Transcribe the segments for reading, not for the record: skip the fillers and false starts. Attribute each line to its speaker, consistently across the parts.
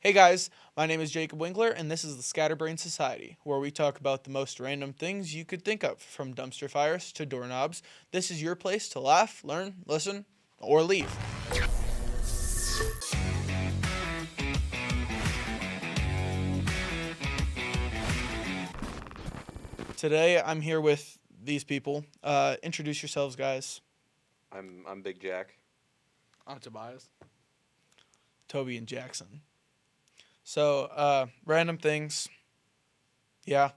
Speaker 1: Hey guys, my name is Jacob Winkler, and this is the Scatterbrain Society, where we talk about the most random things you could think of, from dumpster fires to doorknobs. This is your place to laugh, learn, listen, or leave. Today, I'm here with these people. Introduce yourselves, guys.
Speaker 2: I'm Big Jack.
Speaker 3: I'm Tobias.
Speaker 1: Toby and Jackson. So, random things. Yeah.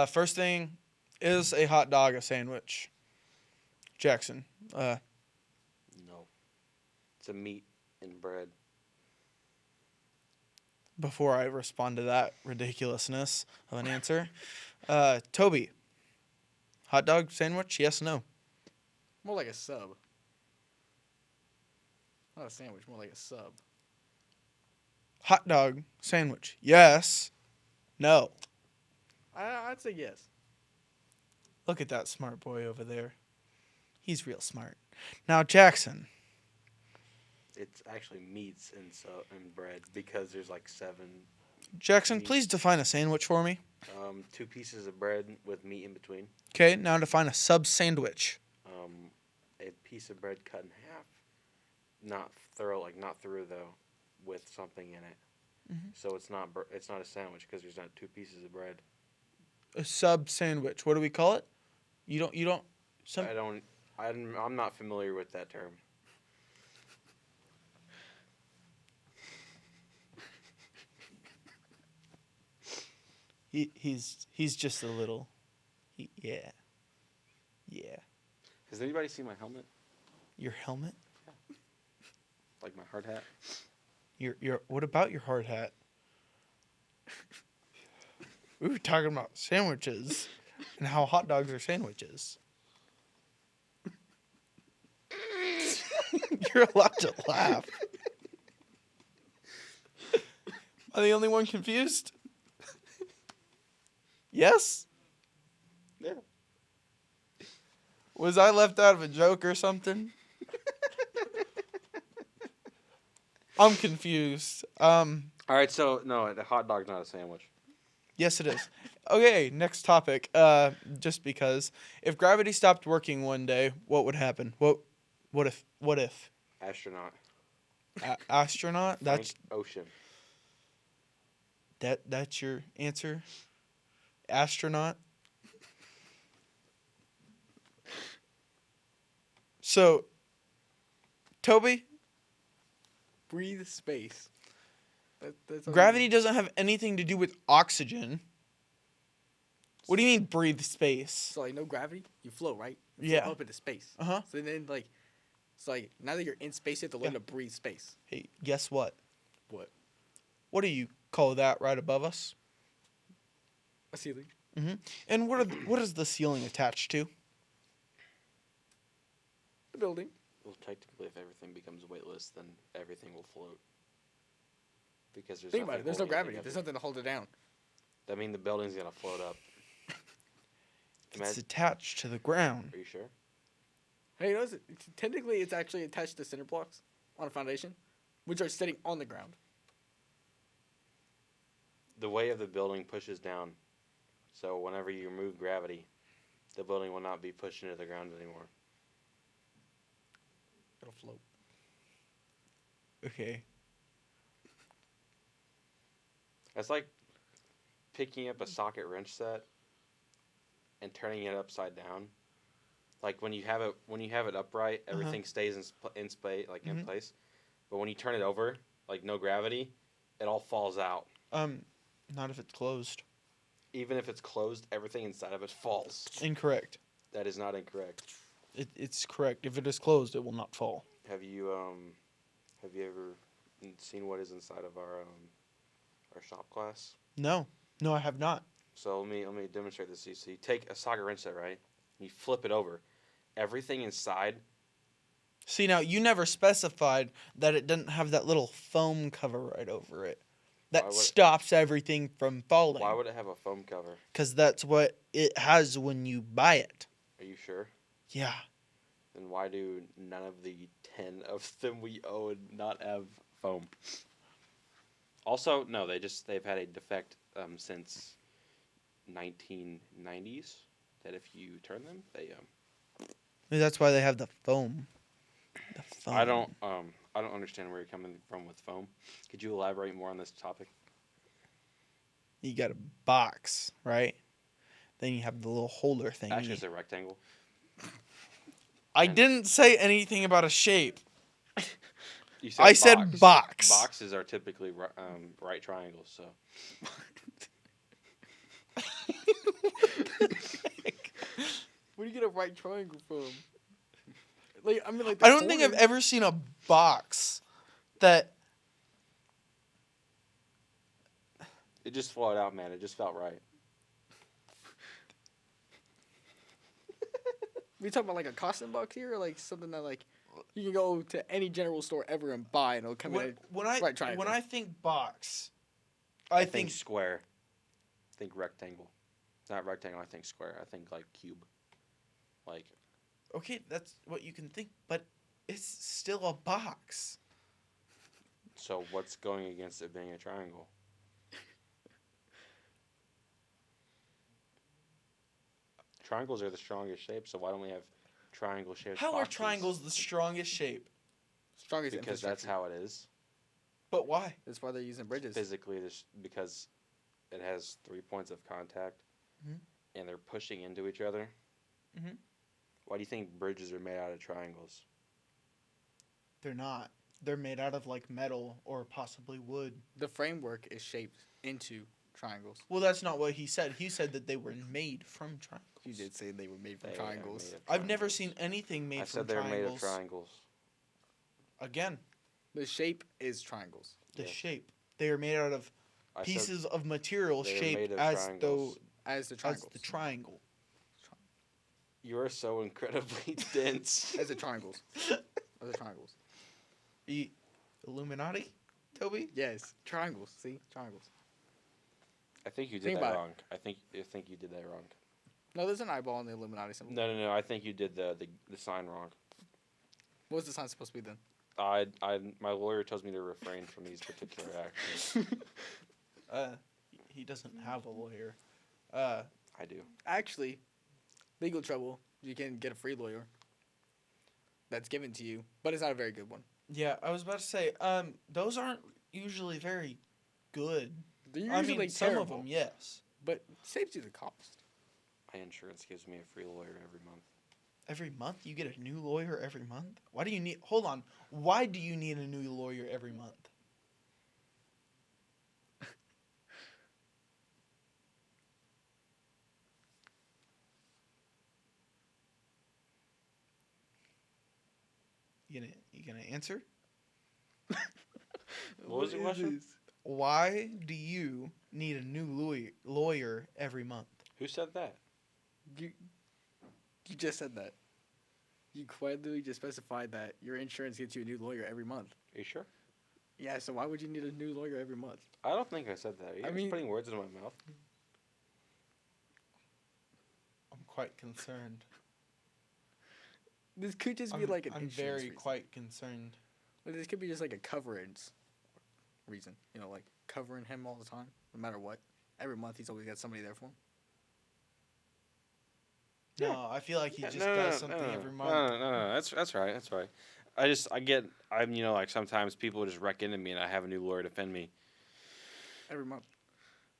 Speaker 1: First thing, is a hot dog a sandwich? Jackson.
Speaker 2: No. It's a meat and bread.
Speaker 1: Before I respond to that ridiculousness of an answer, Toby. Hot dog sandwich? Yes, no.
Speaker 3: More like a sub. Not a sandwich, more like a sub.
Speaker 1: Hot dog sandwich? Yes. No.
Speaker 3: I'd say yes.
Speaker 1: Look at that smart boy over there. He's real smart. Now, Jackson.
Speaker 2: It's actually meats and bread because there's like 7.
Speaker 1: Jackson,
Speaker 2: Meat.
Speaker 1: please define a sandwich for me.
Speaker 2: 2 pieces of bread with meat in between.
Speaker 1: Okay, now define a sub sandwich.
Speaker 2: A piece of bread cut in half, not through though, with something in it.
Speaker 1: Mm-hmm.
Speaker 2: So it's not a sandwich because there's not 2 pieces of bread.
Speaker 1: A sub sandwich. What do we call it? You don't.
Speaker 2: I'm not familiar with that term.
Speaker 1: He's just a little. Yeah.
Speaker 2: Has anybody seen my helmet?
Speaker 1: Your helmet?
Speaker 2: Like my hard hat?
Speaker 1: Your what about your hard hat? We were talking about sandwiches and how hot dogs are sandwiches. You're allowed to laugh. Am I the only one confused? Yes?
Speaker 2: Yeah.
Speaker 1: Was I left out of a joke or something? I'm confused.
Speaker 2: All right, so no, the hot dog's not a sandwich.
Speaker 1: Yes, it is. Okay, next topic. Just because, if gravity stopped working one day, what would happen? What if?
Speaker 2: Astronaut.
Speaker 1: Astronaut? That's
Speaker 2: Frank Ocean.
Speaker 1: that's your answer? Astronaut? So, Toby,
Speaker 3: Breathe space. That's all
Speaker 1: gravity doesn't have anything to do with oxygen. What do you mean breathe space?
Speaker 3: So no gravity, you float, right? You
Speaker 1: Yeah.
Speaker 3: float up into space.
Speaker 1: Uh-huh.
Speaker 3: So then now that you're in space, you have to learn to breathe space.
Speaker 1: Hey, guess what?
Speaker 3: What?
Speaker 1: What do you call that right above us?
Speaker 3: A ceiling.
Speaker 1: Mm-hmm. And what is the ceiling attached to?
Speaker 3: The building.
Speaker 2: Well, technically, if everything becomes weightless, then everything will float. Because
Speaker 3: Think about it. There's no gravity. There's nothing to hold it down.
Speaker 2: That means the building's gonna float up.
Speaker 1: It's attached to the ground.
Speaker 2: Are you sure?
Speaker 3: Hey, technically it's actually attached to cinder blocks on a foundation, which are sitting on the ground.
Speaker 2: The weight of the building pushes down, so whenever you remove gravity, the building will not be pushed into the ground anymore.
Speaker 3: It'll float.
Speaker 1: Okay.
Speaker 2: That's like picking up a socket wrench set and turning it upside down. Like when you have it upright, everything stays in place. But when you turn it over, like no gravity, it all falls out.
Speaker 1: Not if it's closed.
Speaker 2: Even if it's closed, everything inside of it falls.
Speaker 1: Incorrect.
Speaker 2: That is not incorrect.
Speaker 1: It's correct. If it is closed, it will not fall.
Speaker 2: Have you ever seen what is inside of our shop glass?
Speaker 1: No, I have not.
Speaker 2: So let me demonstrate this to you. So you take a socket wrench set, right? And you flip it over. Everything inside.
Speaker 1: See, now you never specified that it didn't have that little foam cover right over it. That stops everything from falling.
Speaker 2: Why would it have a foam cover?
Speaker 1: Because that's what it has when you buy it.
Speaker 2: Are you sure?
Speaker 1: Yeah.
Speaker 2: Then why do none of the 10 of them we own not have foam? Also, no, they've had a defect since 1990s. That if you turn them, they
Speaker 1: Maybe that's why they have the foam. The foam.
Speaker 2: I don't understand where you're coming from with foam. Could you elaborate more on this topic?
Speaker 1: You got a box, right? Then you have the little holder thing.
Speaker 2: Actually, it's a rectangle.
Speaker 1: I
Speaker 2: and-
Speaker 1: didn't say anything about a shape.
Speaker 2: You
Speaker 1: I said box.
Speaker 2: Boxes are typically right triangles, so.
Speaker 3: Where do you get a right triangle from? Like I mean, like
Speaker 1: I don't think I've ever seen a box that.
Speaker 2: It just flowed out, man. It just felt right.
Speaker 3: We talking about like a costume box here, or like something that like you can go to any general store ever and buy, and it'll come in.
Speaker 1: When I
Speaker 3: right triangle.
Speaker 1: when I think box,
Speaker 2: I think square. I think rectangle. Not rectangle. I think square. I think like cube. Like.
Speaker 1: Okay, that's what you can think, but it's still a box.
Speaker 2: So what's going against it being a triangle? Triangles are the strongest shape, so why don't we have triangle shaped
Speaker 1: How are
Speaker 2: boxes?
Speaker 1: triangles the strongest shape?
Speaker 3: Strongest
Speaker 2: Because that's how it is.
Speaker 1: But why?
Speaker 3: That's why they're using bridges.
Speaker 2: Physically, because it has 3 points of contact,
Speaker 1: Mhm.
Speaker 2: and they're pushing into each other.
Speaker 1: Mhm.
Speaker 2: Why do you think bridges are made out of triangles?
Speaker 1: They're not. They're made out of like metal or possibly wood.
Speaker 3: The framework is shaped into triangles.
Speaker 1: Well, that's not what he said. He said that they were made from triangles.
Speaker 3: You did say they were made from
Speaker 2: They are
Speaker 3: triangles.
Speaker 2: made of
Speaker 1: I've never
Speaker 2: triangles.
Speaker 1: seen anything made
Speaker 2: I
Speaker 1: from
Speaker 2: said they're made of
Speaker 1: triangles.
Speaker 2: triangles.
Speaker 1: Again,
Speaker 3: The shape is triangles.
Speaker 1: the
Speaker 2: Yes.
Speaker 1: shape. They are made out of
Speaker 2: I said
Speaker 1: pieces of material
Speaker 2: they are
Speaker 1: shaped
Speaker 2: made of
Speaker 1: as
Speaker 2: triangles.
Speaker 1: though
Speaker 3: As the
Speaker 1: as
Speaker 3: triangles.
Speaker 1: the triangle.
Speaker 2: You are so incredibly dense.
Speaker 3: As the triangles. As the triangles.
Speaker 1: The Illuminati, Toby?
Speaker 3: Yes, triangles. See, triangles.
Speaker 2: I think you did
Speaker 3: Think
Speaker 2: that
Speaker 3: about it.
Speaker 2: wrong. I think you did that wrong.
Speaker 3: No, there's an eyeball in the Illuminati symbol.
Speaker 2: No. I think you did the sign wrong.
Speaker 3: What was the sign supposed to be then?
Speaker 2: My lawyer tells me to refrain from these particular actions.
Speaker 1: He doesn't have a lawyer.
Speaker 2: I do.
Speaker 3: Actually, legal trouble. You can get a free lawyer. That's given to you, but it's not a very good one.
Speaker 1: Yeah, I was about to say, those aren't usually very good.
Speaker 3: They're
Speaker 1: I
Speaker 3: usually
Speaker 1: mean, some
Speaker 3: terrible,
Speaker 1: of them, yes.
Speaker 3: but it saves you the cost.
Speaker 2: My insurance gives me a free lawyer every month.
Speaker 1: Every month you get a new lawyer every month? Why do you need? Hold on. Why do you need a new lawyer every month? You gonna answer?
Speaker 2: What was the question?
Speaker 1: Why do you need a new lawyer every month?
Speaker 2: Who said that?
Speaker 3: You just said that. You quite literally just specified that your insurance gets you a new lawyer every month.
Speaker 2: Are you sure?
Speaker 3: Yeah, so why would you need a new lawyer every month?
Speaker 2: I don't think I said that. You're
Speaker 3: I
Speaker 2: just
Speaker 3: mean-
Speaker 2: putting words in my mouth.
Speaker 1: I'm quite concerned.
Speaker 3: This could just be like an
Speaker 1: I'm
Speaker 3: insurance
Speaker 1: very
Speaker 3: reason.
Speaker 1: quite concerned.
Speaker 3: Like, this could be just like a coverage reason. You know, like covering him all the time, no matter what. Every month he's always got somebody there for him.
Speaker 1: No, I feel like he
Speaker 2: Yeah,
Speaker 1: just does something every month.
Speaker 2: No. That's right. That's right. I'm like sometimes people just wreck into me and I have a new lawyer defend me.
Speaker 3: Every month.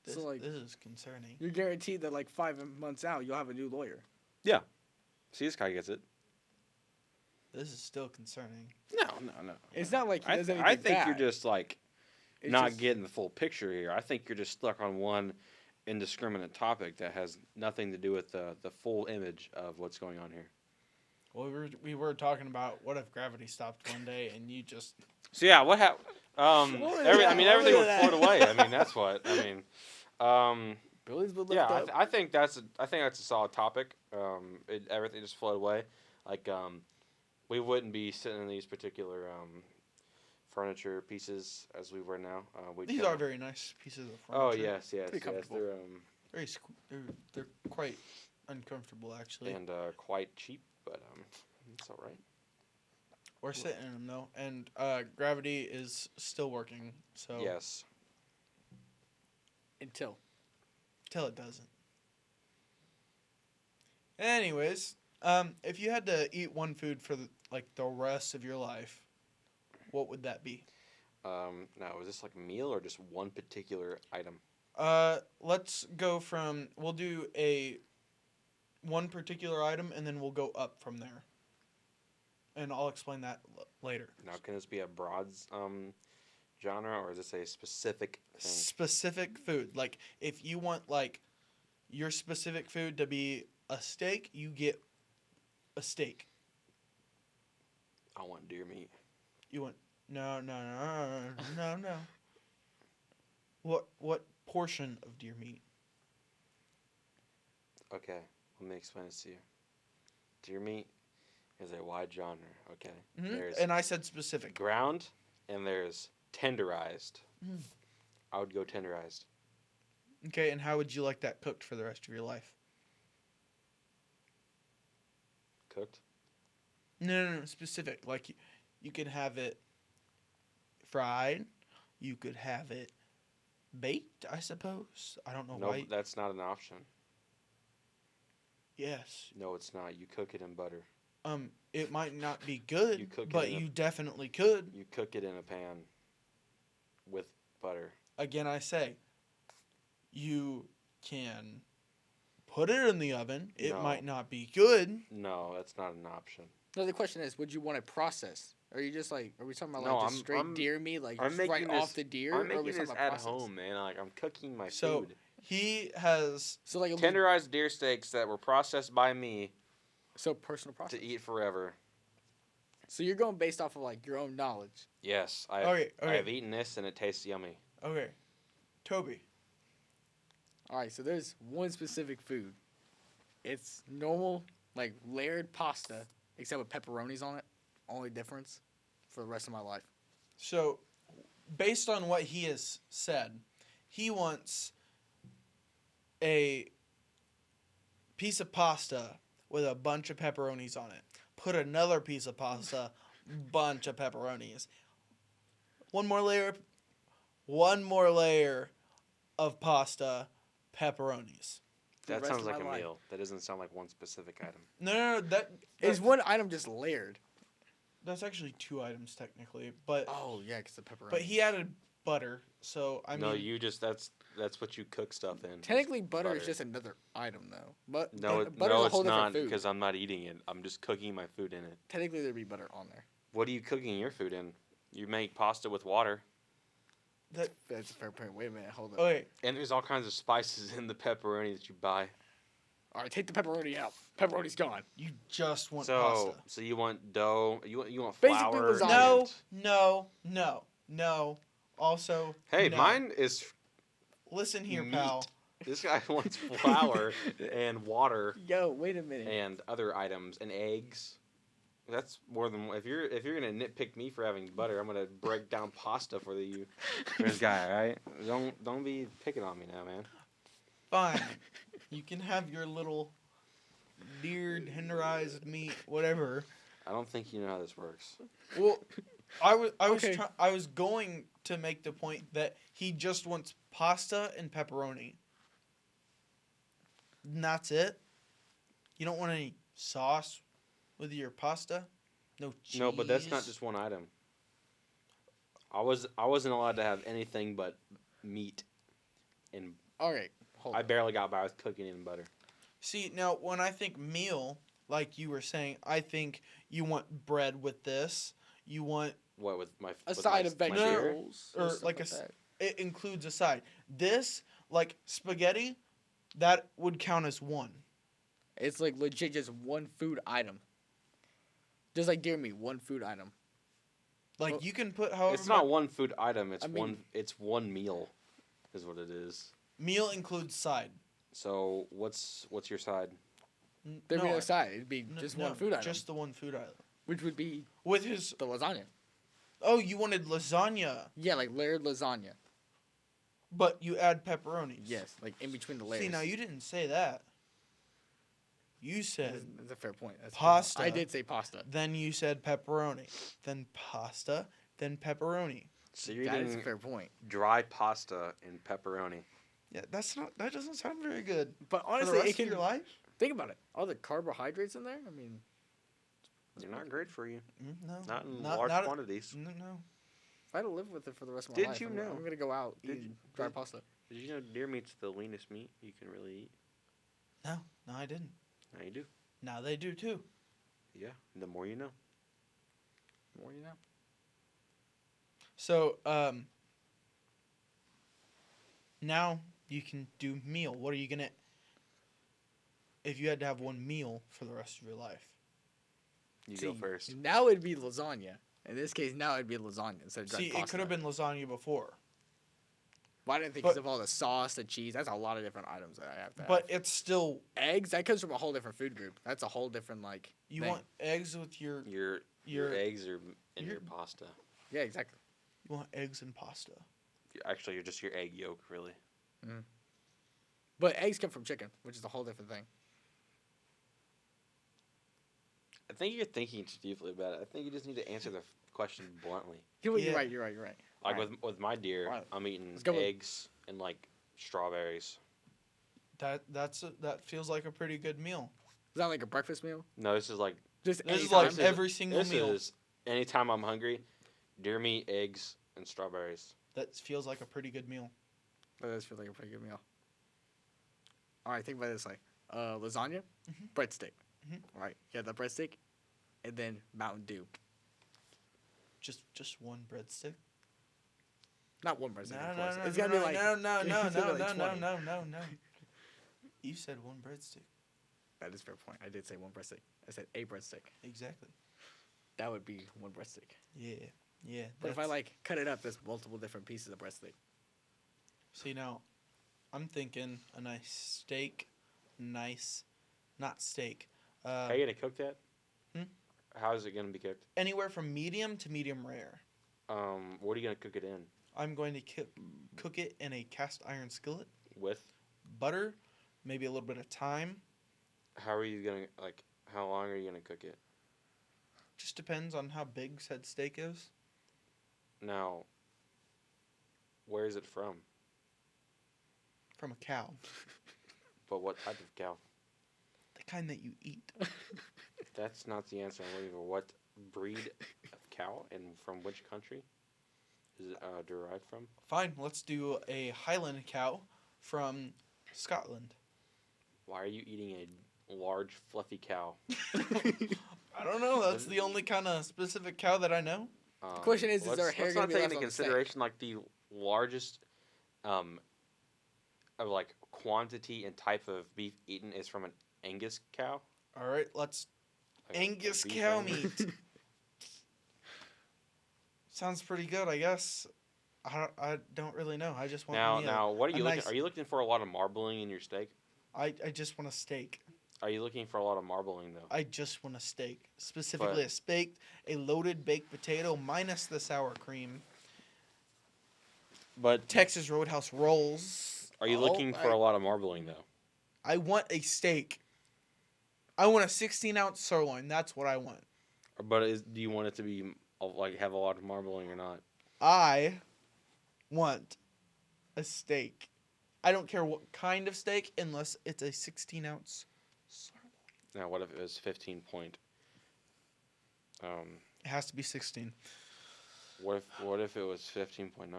Speaker 1: This,
Speaker 3: So like
Speaker 1: this is concerning.
Speaker 3: you're guaranteed that like 5 months out you'll have a new lawyer.
Speaker 2: See, this guy gets it.
Speaker 1: This is still concerning.
Speaker 2: No.
Speaker 3: It's not like he does anything
Speaker 2: I think
Speaker 3: bad.
Speaker 2: you're just like
Speaker 3: It's
Speaker 2: not
Speaker 3: just-
Speaker 2: getting the full picture here. I think you're just stuck on one indiscriminate topic that has nothing to do with the full image of what's going on here.
Speaker 1: Well, we were talking about what if gravity stopped one day and you just
Speaker 2: So yeah, what happened?
Speaker 3: What was that?
Speaker 2: Everything
Speaker 3: What
Speaker 2: would
Speaker 3: was that?
Speaker 2: float away. I mean, that's what. I mean,
Speaker 3: Billy's been
Speaker 2: yeah,
Speaker 3: left up.
Speaker 2: I think that's a solid topic. Everything just float away. Like we wouldn't be sitting in these particular furniture pieces as we were now.
Speaker 1: these are very nice pieces of furniture.
Speaker 2: Oh yes.
Speaker 3: Pretty comfortable.
Speaker 2: They're
Speaker 1: Very they're quite uncomfortable actually.
Speaker 2: and quite cheap, but it's all right.
Speaker 1: We're sitting in them though, and gravity is still working. So
Speaker 2: Yes.
Speaker 3: Until.
Speaker 1: Till it doesn't. Anyways, if you had to eat one food for the rest of your life, what would that be?
Speaker 2: Now, is this like a meal or just one particular item?
Speaker 1: Let's go from we'll do one particular item and then we'll go up from there. And I'll explain that later.
Speaker 2: Now, can this be a broad genre or is this a specific thing?
Speaker 1: Specific food. Like if you want your specific food to be a steak, you get a steak.
Speaker 2: I want deer meat.
Speaker 1: You want no. What portion of deer meat?
Speaker 2: Okay, let me explain this to you. Deer meat is a wide genre, okay?
Speaker 1: Mm-hmm.
Speaker 2: There's
Speaker 1: And I said specific.
Speaker 2: ground and there's tenderized.
Speaker 1: Mm.
Speaker 2: I would go tenderized.
Speaker 1: Okay, and how would you like that cooked for the rest of your life?
Speaker 2: Cooked?
Speaker 1: No, specific. Like you could have it fried. You could have it baked, I suppose. I don't know
Speaker 2: No,
Speaker 1: why.
Speaker 2: that's not an option.
Speaker 1: Yes.
Speaker 2: No, it's not. You cook it in butter.
Speaker 1: It might not be good,
Speaker 2: You cook it
Speaker 1: but
Speaker 2: in a-
Speaker 1: you definitely could.
Speaker 2: You cook it in a pan with butter.
Speaker 1: Again, I say, you can put it in the oven. It
Speaker 2: No.
Speaker 1: might not be good.
Speaker 2: No, that's not an option.
Speaker 3: No, the question is, would you want it processed? Are you just are we talking about
Speaker 2: No,
Speaker 3: just
Speaker 2: I'm-
Speaker 3: straight
Speaker 2: I'm-
Speaker 3: deer meat, like
Speaker 2: I'm
Speaker 3: just
Speaker 2: making
Speaker 3: right
Speaker 2: this-
Speaker 3: off the deer?
Speaker 2: I'm
Speaker 3: or are we
Speaker 2: making
Speaker 3: talking
Speaker 2: this
Speaker 3: about
Speaker 2: at
Speaker 3: processed?
Speaker 2: home, man. Like I'm cooking my
Speaker 1: So-
Speaker 2: food.
Speaker 1: He has
Speaker 3: So like it'll be-
Speaker 2: Tenderized deer steaks that were processed by me
Speaker 3: so personal process.
Speaker 2: to eat forever.
Speaker 3: So you're going based off of like your own knowledge.
Speaker 2: Yes, I
Speaker 1: okay.
Speaker 2: have eaten this and it tastes yummy.
Speaker 1: Okay, Toby.
Speaker 3: All right, so there's one specific food. It's normal, like layered pasta, except with pepperonis on it. Only difference for the rest of my life.
Speaker 1: So, based on what he has said, he wants a piece of pasta with a bunch of pepperonis on it. Put another piece of pasta, bunch of pepperonis. One more layer of pasta, pepperonis.
Speaker 3: For the
Speaker 2: That
Speaker 3: rest
Speaker 2: sounds
Speaker 3: of
Speaker 2: like
Speaker 3: my
Speaker 2: a
Speaker 3: life.
Speaker 2: meal. That doesn't sound like one specific item.
Speaker 1: No,
Speaker 3: Is one item just layered?
Speaker 1: that's actually two items technically, but
Speaker 3: Oh yeah, because the pepperoni.
Speaker 1: he added butter, so I mean
Speaker 2: No, you just that's what you cook stuff in.
Speaker 3: Technically, butter is just another item, though. But
Speaker 2: No,
Speaker 3: butter's a
Speaker 2: it's
Speaker 3: whole
Speaker 2: not
Speaker 3: different food.
Speaker 2: because I'm not eating it. I'm just cooking my food in it.
Speaker 3: Technically, there'd be butter on there.
Speaker 2: What are you cooking your food in? You make pasta with water,
Speaker 3: That's a fair point. Wait a minute, hold up.
Speaker 1: okay.
Speaker 2: and there's all kinds of spices in the pepperoni that you buy.
Speaker 3: All right, take the pepperoni out. Pepperoni's gone.
Speaker 1: You just want
Speaker 2: So,
Speaker 1: pasta.
Speaker 2: so you want dough? You want
Speaker 3: Basically
Speaker 2: flour?
Speaker 3: lasagna.
Speaker 1: No. Also,
Speaker 2: Hey,
Speaker 1: no.
Speaker 2: mine is.
Speaker 1: Listen here,
Speaker 2: meat.
Speaker 1: pal.
Speaker 2: This guy wants flour and water
Speaker 3: Yo, wait a minute.
Speaker 2: and other items and eggs. That's more than if you're gonna nitpick me for having butter, I'm gonna break down pasta for this guy. All right, don't be picking on me now, man.
Speaker 1: Fine. You can have your little deer tenderized meat, whatever.
Speaker 2: I don't think you know how this works.
Speaker 1: Well, I was
Speaker 3: Okay.
Speaker 1: I was going to make the point that he just wants pasta and pepperoni. And that's it. You don't want any sauce with your pasta? No cheese?
Speaker 2: No, but that's not just one item. I wasn't allowed to have anything but meat, and
Speaker 3: All right, hold
Speaker 2: I
Speaker 3: on.
Speaker 2: barely got by with cooking it in butter.
Speaker 1: See, now when I think meal, like you were saying, I think you want bread with this. You want
Speaker 2: What with my
Speaker 3: A
Speaker 2: with
Speaker 3: side
Speaker 2: my-
Speaker 3: of
Speaker 2: my deer?
Speaker 3: vegetables.
Speaker 1: or
Speaker 3: stuff
Speaker 1: like
Speaker 3: that.
Speaker 1: it includes a side. This, like spaghetti, that would count as one.
Speaker 3: It's like legit just one food item. Just like deer meat, one food item.
Speaker 1: Like
Speaker 3: Well,
Speaker 1: you can put however
Speaker 2: It's not one food item. It's
Speaker 3: I mean-
Speaker 2: It's one meal, is what it is.
Speaker 1: meal includes side.
Speaker 2: So what's your side?
Speaker 3: There'd be
Speaker 1: No,
Speaker 3: no side. It'd be just one food item.
Speaker 1: Just the one food item.
Speaker 3: Which would be
Speaker 1: With his
Speaker 3: the lasagna.
Speaker 1: oh, you wanted lasagna,
Speaker 3: Yeah, like layered lasagna.
Speaker 1: but you add pepperonis.
Speaker 3: Yes, like in between the layers.
Speaker 1: See, now you didn't say that. You said
Speaker 3: That's a fair point. That's a fair point.
Speaker 1: pasta.
Speaker 3: I did say pasta.
Speaker 1: then you said pepperoni, then pasta, then pepperoni.
Speaker 2: So you're
Speaker 3: That is a
Speaker 2: eating
Speaker 3: fair point.
Speaker 2: dry pasta and pepperoni.
Speaker 1: Yeah, that doesn't sound very good.
Speaker 3: But
Speaker 1: For
Speaker 3: honestly,
Speaker 1: the rest
Speaker 3: it can.
Speaker 1: of your life?
Speaker 3: Think about it. All the carbohydrates in there. I mean,
Speaker 2: They're not great for you.
Speaker 1: No.
Speaker 2: Not in large quantities.
Speaker 1: No.
Speaker 3: if I had to live with it for the rest of my
Speaker 2: Did
Speaker 3: life,
Speaker 2: you
Speaker 3: I'm,
Speaker 2: know?
Speaker 3: I'm gonna go out
Speaker 2: Did
Speaker 3: eating
Speaker 2: you-
Speaker 3: dry
Speaker 2: did-
Speaker 3: pasta.
Speaker 2: Did you know deer meat's the leanest meat you can really eat?
Speaker 1: No, I didn't.
Speaker 2: Now you do.
Speaker 1: Now they do too.
Speaker 2: Yeah. The more you know.
Speaker 3: More you know.
Speaker 1: So, now you can do meal. What are you gonna? If you had to have one meal for the rest of your life,
Speaker 2: You go first.
Speaker 3: Now it'd be lasagna. In this case, now it'd be lasagna instead of dry
Speaker 1: see,
Speaker 3: pasta.
Speaker 1: it could have been lasagna before,
Speaker 3: But I didn't think because of all the sauce, the cheese. That's a lot of different items that I have to have.
Speaker 1: but it's still
Speaker 3: Eggs, that comes from a whole different food group. That's a whole different
Speaker 1: you
Speaker 3: thing.
Speaker 1: want eggs with your
Speaker 2: Your eggs are in
Speaker 1: your-
Speaker 2: your pasta.
Speaker 3: Yeah, exactly.
Speaker 1: you want eggs and pasta.
Speaker 2: Actually, you're just your egg yolk, really.
Speaker 3: But eggs come from chicken, which is a whole different thing.
Speaker 2: I think you're thinking too deeply about it. I think you just need to answer the question bluntly.
Speaker 3: You're
Speaker 1: Yeah.
Speaker 3: right. You're right.
Speaker 2: Like
Speaker 3: Right.
Speaker 2: with my deer,
Speaker 3: Right.
Speaker 2: I'm eating
Speaker 3: Let's go with-
Speaker 2: eggs and like strawberries.
Speaker 1: That feels like a pretty good meal.
Speaker 3: Is that like a breakfast meal?
Speaker 2: No, this is like
Speaker 3: Just
Speaker 1: This is
Speaker 3: anytime?
Speaker 1: like every single
Speaker 2: this
Speaker 1: meal.
Speaker 2: is anytime I'm hungry, deer meat, eggs, and strawberries.
Speaker 1: That feels like a pretty good meal.
Speaker 3: That does feel like a pretty good meal. All right, think about it this way: lasagna, breadstick.
Speaker 1: Mhm.
Speaker 3: All right, yeah, the breadstick, and then Mountain Dew.
Speaker 1: Just one breadstick.
Speaker 3: Not one breadstick,
Speaker 1: No,
Speaker 3: of
Speaker 1: no,
Speaker 3: course.
Speaker 1: no,
Speaker 3: It's
Speaker 1: no,
Speaker 3: gotta be
Speaker 1: no,
Speaker 3: like
Speaker 1: no, no, no,
Speaker 3: it's gotta be
Speaker 1: no,
Speaker 3: like
Speaker 1: no,
Speaker 3: 20.
Speaker 1: no. You said one breadstick.
Speaker 3: That is a fair point. I did say one breadstick. I said a breadstick.
Speaker 1: Exactly.
Speaker 3: That would be one breadstick.
Speaker 1: Yeah.
Speaker 3: But if I
Speaker 1: that's-
Speaker 3: like cut it up, there's multiple different pieces of breadstick.
Speaker 1: See now, I'm thinking a nice steak, not steak.
Speaker 2: How you gonna cook that?
Speaker 1: Hmm?
Speaker 2: How is it gonna be cooked?
Speaker 1: Anywhere from medium to medium rare.
Speaker 2: What are you gonna cook it in?
Speaker 1: I'm going to cook it in a cast iron skillet,
Speaker 2: With?
Speaker 1: butter, maybe a little bit of thyme.
Speaker 2: How are you gonna like? How long are you gonna cook it?
Speaker 1: Just depends on how big said steak is.
Speaker 2: Now, where is it from?
Speaker 1: From a cow,
Speaker 2: But what type of cow?
Speaker 1: the kind that you eat.
Speaker 2: That's not the answer I'm looking for. What breed of cow and from which country is it derived from?
Speaker 1: Fine, let's do a Highland cow from Scotland.
Speaker 2: Why are you eating a large, fluffy cow?
Speaker 1: I don't know. That's the only kind of specific cow that I know.
Speaker 3: The question is there hair
Speaker 2: let's
Speaker 3: gonna
Speaker 2: not
Speaker 3: be
Speaker 2: take
Speaker 3: left
Speaker 2: into
Speaker 3: on the steak?
Speaker 2: consideration like the largest, of like quantity and type of beef eaten is from an Angus cow.
Speaker 1: All right, let's
Speaker 2: Like a
Speaker 1: Angus
Speaker 2: beef
Speaker 1: cow
Speaker 2: Angus.
Speaker 1: meat. Sounds pretty good, I guess. I don't really know. I just want
Speaker 2: Now, what are
Speaker 1: a
Speaker 2: you looking?
Speaker 1: nice-
Speaker 2: Are you looking for a lot of marbling in your steak?
Speaker 1: I just want a steak.
Speaker 2: Are you looking for a lot of marbling though?
Speaker 1: I just want a steak. Specifically a loaded baked potato minus the sour cream.
Speaker 2: But
Speaker 1: Texas Roadhouse rolls.
Speaker 2: are you looking for a lot of marbling though?
Speaker 1: I want a steak. I want a 16-ounce sirloin. That's what I want.
Speaker 2: But do you want it to be like have a lot of marbling or not?
Speaker 1: I want a steak. I don't care what kind of steak unless it's a 16-ounce sirloin.
Speaker 2: Now, what if it was 15 point?
Speaker 1: It has to be 16.
Speaker 2: What if it was 15.9?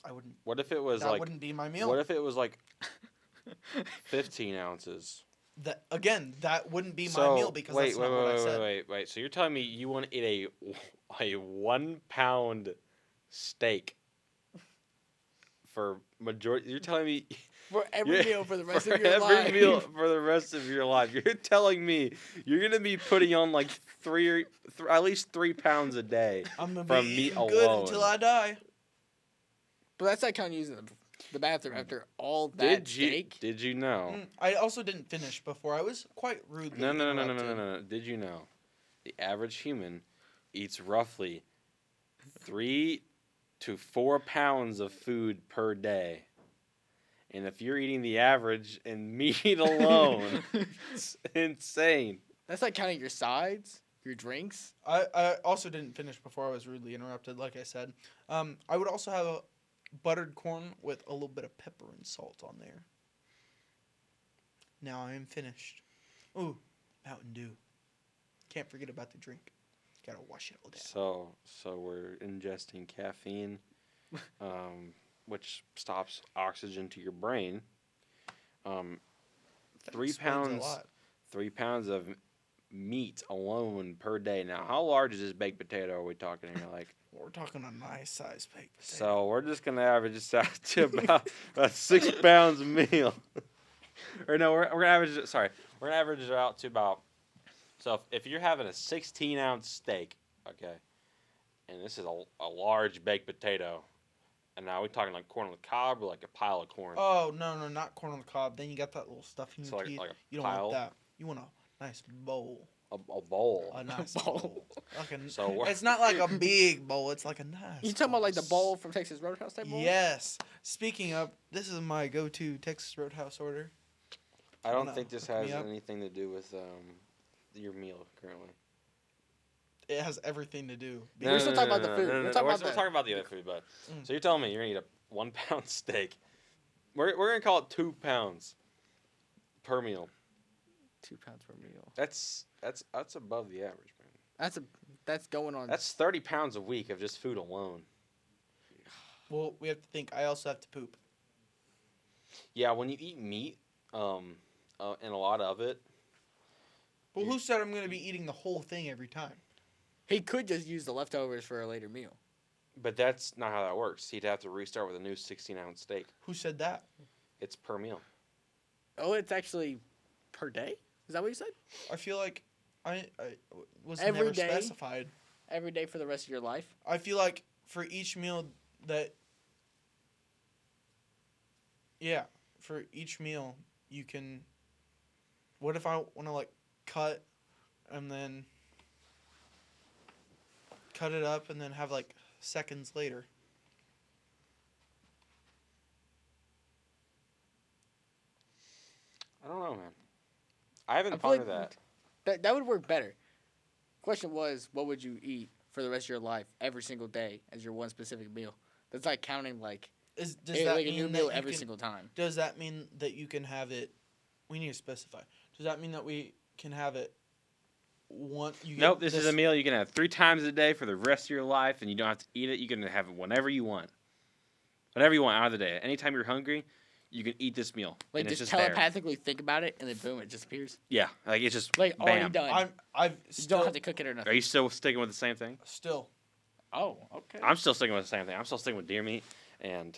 Speaker 1: I wouldn't.
Speaker 2: What if it was
Speaker 1: That
Speaker 2: like?
Speaker 1: wouldn't be my meal.
Speaker 2: What if it was like 15 ounces?
Speaker 1: That again, that wouldn't be
Speaker 2: So,
Speaker 1: my meal because that's not what I said.
Speaker 2: wait. So you're telling me you want to eat a 1 pound steak for majority? You're telling me
Speaker 3: For every
Speaker 2: Yeah,
Speaker 3: meal for the rest
Speaker 2: for
Speaker 3: of your
Speaker 2: every
Speaker 3: life.
Speaker 2: meal for the rest of your life. You're telling me you're gonna be putting on like at least 3 pounds a day.
Speaker 1: I'm gonna
Speaker 2: From
Speaker 1: be
Speaker 2: meat
Speaker 1: eating good
Speaker 2: alone.
Speaker 1: until I die.
Speaker 3: But that's not counting using the bathroom after all that steak.
Speaker 2: Did you know?
Speaker 1: I also didn't finish before. I was quite rudely
Speaker 2: No.
Speaker 1: interrupted.
Speaker 2: Did you know? The average human eats roughly 3 to 4 pounds of food per day. And if you're eating the average in meat alone, it's insane.
Speaker 3: That's not counting your sides, your drinks.
Speaker 1: I also didn't finish before I was rudely interrupted, like I said. I would also have buttered corn with a little bit of pepper and salt on there. Now I am finished. Ooh, Mountain Dew. Can't forget about the drink. Gotta wash it all down.
Speaker 2: So we're ingesting caffeine, which stops oxygen to your brain.
Speaker 1: That
Speaker 2: 3
Speaker 1: explains a
Speaker 2: pounds,
Speaker 1: lot.
Speaker 2: 3 pounds of meat alone per day. Now, how large is this baked potato? Are we talking here? Like,
Speaker 1: We're talking a nice size baked potato.
Speaker 2: so we're just gonna average this out to about a 6 pounds a meal. Or no, we're gonna average it. Sorry, we're gonna average it out to about. So if you're having a 16-ounce steak, okay, and this is a large baked potato, and now we're talking like corn on the cob or like a pile of corn.
Speaker 1: Oh, no, not corn on the cob. Then you got that little stuff in
Speaker 2: So
Speaker 1: your
Speaker 2: like,
Speaker 1: teeth.
Speaker 2: like a
Speaker 1: You don't
Speaker 2: pile,
Speaker 1: want that. You want a nice bowl.
Speaker 2: a bowl.
Speaker 1: A nice
Speaker 3: bowl.
Speaker 1: bowl. Like a,
Speaker 2: So we're-
Speaker 1: it's not like a big bowl. It's like a nice
Speaker 3: You talking about like the bowl from Texas Roadhouse type bowl?
Speaker 1: Yes. Speaking of, this is my go-to Texas Roadhouse order.
Speaker 2: I don't
Speaker 1: No,
Speaker 2: think this
Speaker 1: hook
Speaker 2: has
Speaker 1: me up.
Speaker 2: anything to do with your meal currently.
Speaker 1: It has everything to do.
Speaker 3: We're still talking about the food. We're talking about
Speaker 2: We're
Speaker 3: the-
Speaker 2: talking about the other food, but
Speaker 1: Mm.
Speaker 2: so you're telling me you're gonna eat a 1 pound steak? We're gonna call it 2 pounds per meal.
Speaker 3: 2 pounds per meal.
Speaker 2: That's above the average, man.
Speaker 3: That's going on.
Speaker 2: That's 30 pounds a week of just food alone.
Speaker 1: Well, we have to think. I also have to poop.
Speaker 2: Yeah, when you eat meat, and a lot of it,
Speaker 1: Well, who said I'm going to be eating the whole thing every time?
Speaker 3: He could just use the leftovers for a later meal.
Speaker 2: but that's not how that works. He'd have to restart with a new 16-ounce steak.
Speaker 1: Who said that?
Speaker 2: It's per meal.
Speaker 3: Oh, it's actually per day? Is that what you said?
Speaker 1: I feel like I was
Speaker 3: Every
Speaker 1: never
Speaker 3: day?
Speaker 1: specified.
Speaker 3: Every day for the rest of your life?
Speaker 1: I feel like for each meal that, yeah, for each meal you can. What if I want to like cut, and then cut it up, and then have like seconds later?
Speaker 2: I don't know, man. I haven't
Speaker 3: I feel like
Speaker 2: pondered that.
Speaker 3: That would work better. Question was, what would you eat for the rest of your life every single day as your one specific meal? That's like counting does
Speaker 1: Does that
Speaker 3: like a
Speaker 1: mean
Speaker 3: new
Speaker 1: that
Speaker 3: meal
Speaker 1: you
Speaker 3: every
Speaker 1: can-
Speaker 3: single time.
Speaker 1: Does that mean that you can have it? We need to specify. Does that mean that we can have it?
Speaker 2: Nope, this is a meal you can have 3 times a day for the rest of your life, and you don't have to eat it. You can have it whenever you want. Whenever you want out of the day. Anytime you're hungry, you can eat this meal.
Speaker 3: Like
Speaker 2: and it's
Speaker 3: just
Speaker 2: just there.
Speaker 3: telepathically think about it and then boom, it disappears.
Speaker 2: Yeah, like it's just
Speaker 3: Like already
Speaker 2: bam.
Speaker 3: done.
Speaker 1: I've
Speaker 3: You
Speaker 1: still
Speaker 3: don't have to cook it or nothing.
Speaker 2: Are you still sticking with the same thing?
Speaker 1: still.
Speaker 3: Oh, okay.
Speaker 2: I'm still sticking with the same thing. I'm still sticking with deer meat and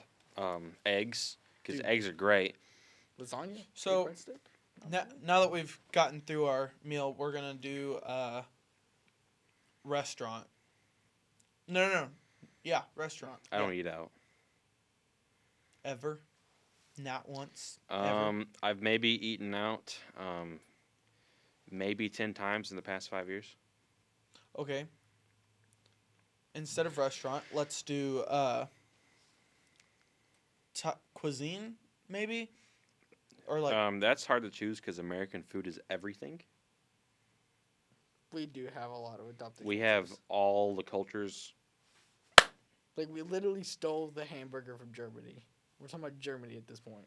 Speaker 2: eggs because
Speaker 3: Dude.
Speaker 2: eggs are great.
Speaker 3: Lasagna?
Speaker 1: So-
Speaker 3: Baked breadstick?
Speaker 1: Now that we've gotten through our meal, we're gonna do restaurant. No. Yeah, restaurant.
Speaker 2: I don't eat out.
Speaker 1: Ever. Not once. Ever.
Speaker 2: I've maybe eaten out maybe 10 times in the past 5 years.
Speaker 1: Okay. Instead of restaurant, let's do cuisine, maybe? Or like
Speaker 2: That's hard to choose because American food is everything.
Speaker 3: We do have a lot of adopted
Speaker 2: We have
Speaker 3: cultures.
Speaker 2: all the cultures.
Speaker 3: Like, we literally stole the hamburger from Germany. We're talking about Germany at this point.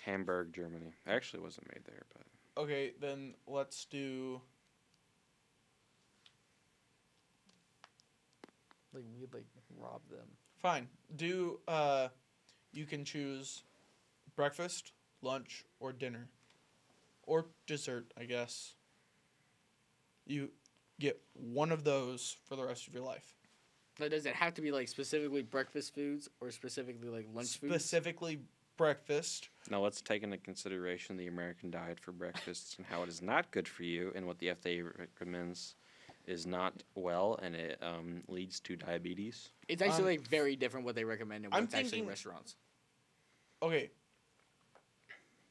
Speaker 2: Hamburg, Germany. Actually, wasn't made there, but
Speaker 1: okay, then let's do
Speaker 3: Like, we, rob them.
Speaker 1: fine. Do you can choose breakfast, lunch, or dinner. Or dessert, I guess. You get one of those for the rest of your life.
Speaker 3: Now, does it have to be, specifically breakfast foods or specifically, lunch foods?
Speaker 1: Specifically breakfast.
Speaker 2: now let's take into consideration the American diet for breakfasts and how it is not good for you and what the FDA recommends is not well and it leads to diabetes.
Speaker 3: It's actually, very different what they recommend and
Speaker 1: I'm
Speaker 3: what's actually in
Speaker 1: thinking-
Speaker 3: restaurants.
Speaker 1: Okay.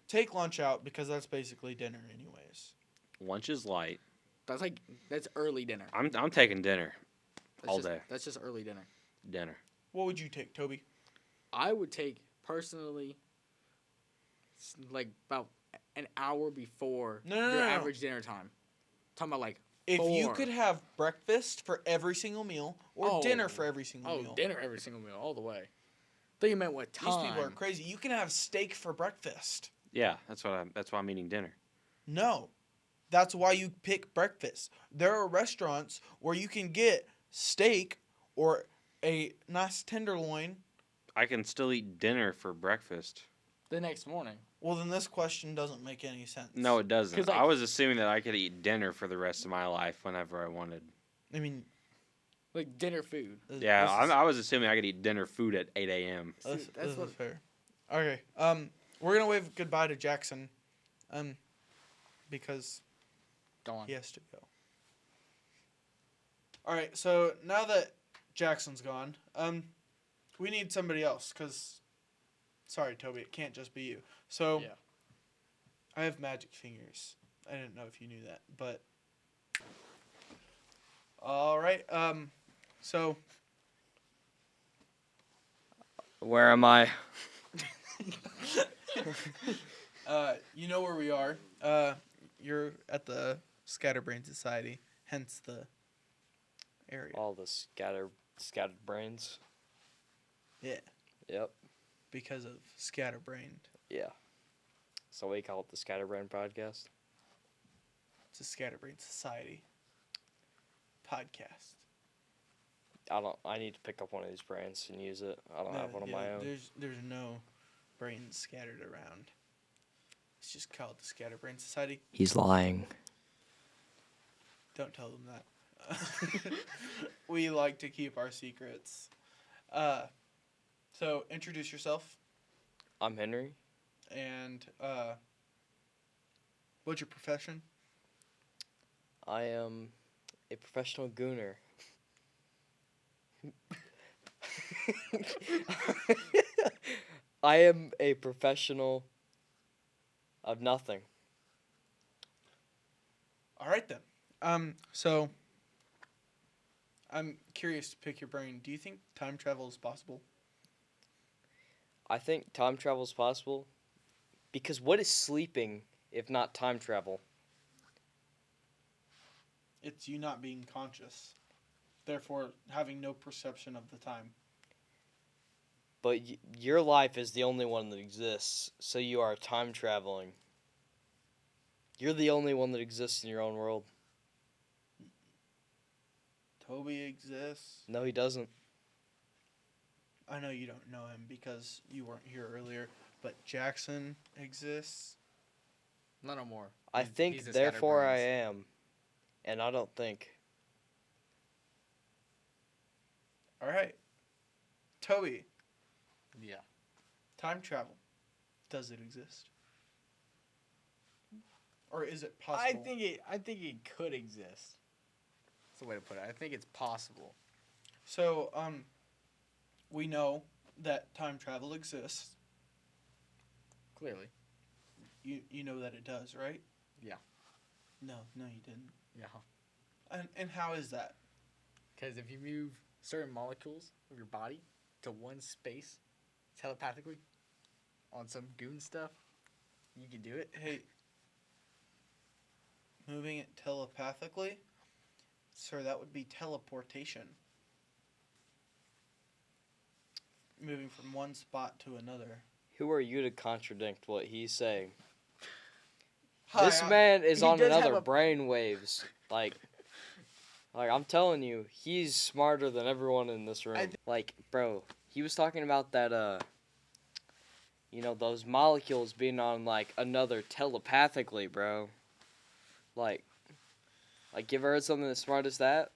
Speaker 1: Take lunch out because that's basically dinner anyways.
Speaker 2: Lunch is light.
Speaker 3: That's early dinner.
Speaker 2: I'm taking dinner.
Speaker 3: That's
Speaker 2: all
Speaker 3: just,
Speaker 2: day.
Speaker 3: That's just early dinner.
Speaker 2: Dinner.
Speaker 1: What would you take, Toby?
Speaker 3: I would take, personally, about an hour before
Speaker 1: No,
Speaker 3: your
Speaker 1: no.
Speaker 3: average dinner time. Talking about,
Speaker 1: If you
Speaker 3: 4.
Speaker 1: could have breakfast for every single meal or
Speaker 3: Oh.
Speaker 1: dinner for every single meal.
Speaker 3: dinner every single meal, all the way. thought you meant what time.
Speaker 1: These people are crazy. You can have steak for breakfast.
Speaker 2: Yeah, that's why I'm eating dinner.
Speaker 1: No. That's why you pick breakfast. There are restaurants where you can get steak or a nice tenderloin.
Speaker 2: I can still eat dinner for breakfast.
Speaker 3: The next morning.
Speaker 1: Well, then this question doesn't make any sense.
Speaker 2: No, it doesn't.
Speaker 3: 'Cause,
Speaker 2: I was assuming that I could eat dinner for the rest of my life whenever I wanted.
Speaker 1: I mean,
Speaker 3: Like dinner food.
Speaker 2: Yeah, I was assuming I could eat dinner food at 8 a.m.
Speaker 1: This
Speaker 3: That's
Speaker 1: is
Speaker 3: what-
Speaker 1: fair. Okay. We're gonna wave goodbye to Jackson, because
Speaker 3: Dawn.
Speaker 1: he has to go. All right. So now that Jackson's gone, we need somebody else. Cause, sorry, Toby, it can't just be you. So,
Speaker 3: Yeah.
Speaker 1: I have magic fingers. I didn't know if you knew that, but. All right. So.
Speaker 4: Where am I?
Speaker 1: You know where we are. You're at the Scatterbrain Society, hence the area.
Speaker 4: All the scattered brains.
Speaker 1: Yeah,
Speaker 4: Yep.
Speaker 1: because of Scatterbrained.
Speaker 4: Yeah. So we call it the Scatterbrain Podcast.
Speaker 1: It's a Scatterbrain Society podcast.
Speaker 4: I need to pick up one of these brains and use it. I don't have one of my own.
Speaker 1: There's no brains scattered around. It's just called the Scatterbrain Society.
Speaker 4: He's lying.
Speaker 1: Don't tell them that. We like to keep our secrets. So introduce yourself
Speaker 4: I'm Henry.
Speaker 1: and what's your profession?
Speaker 4: I am a professional gooner. I am a professional of nothing.
Speaker 1: All right then. So I'm curious to pick your brain. Do you think time travel is possible?
Speaker 4: I think time travel is possible because what is sleeping if not time travel?
Speaker 1: It's you not being conscious, therefore having no perception of the time.
Speaker 4: But your life is the only one that exists, so you are time traveling. You're the only one that exists in your own world.
Speaker 1: Toby exists.
Speaker 4: No, he doesn't.
Speaker 1: I know you don't know him because you weren't here earlier, but Jackson exists.
Speaker 3: No more.
Speaker 4: I
Speaker 3: He's
Speaker 4: think,
Speaker 3: the
Speaker 4: therefore I
Speaker 3: Scatterbrains.
Speaker 4: am. And I don't think.
Speaker 1: All right. Toby,
Speaker 3: Yeah.
Speaker 1: time travel. Does it exist? Or is it possible?
Speaker 3: I think it could exist. That's the way to put it. I think it's possible.
Speaker 1: So, we know that time travel exists.
Speaker 3: Clearly.
Speaker 1: You know that it does, right?
Speaker 3: Yeah.
Speaker 1: No, you didn't.
Speaker 3: Yeah.
Speaker 1: And how is that?
Speaker 3: Because if you move certain molecules of your body to one space telepathically on some goon stuff, you can do it.
Speaker 1: Hey, moving it telepathically? Sir, that would be teleportation. Moving from one spot to another.
Speaker 4: Who are you to contradict what he's saying?
Speaker 1: Hi,
Speaker 4: This man is
Speaker 3: he
Speaker 4: on
Speaker 3: does have
Speaker 4: another
Speaker 3: a-
Speaker 4: brain waves. Like I'm telling you, he's smarter than everyone in this room. Like, bro, he was talking about that, those molecules being on, like, another telepathically, bro. Like, you ever heard something as smart as that?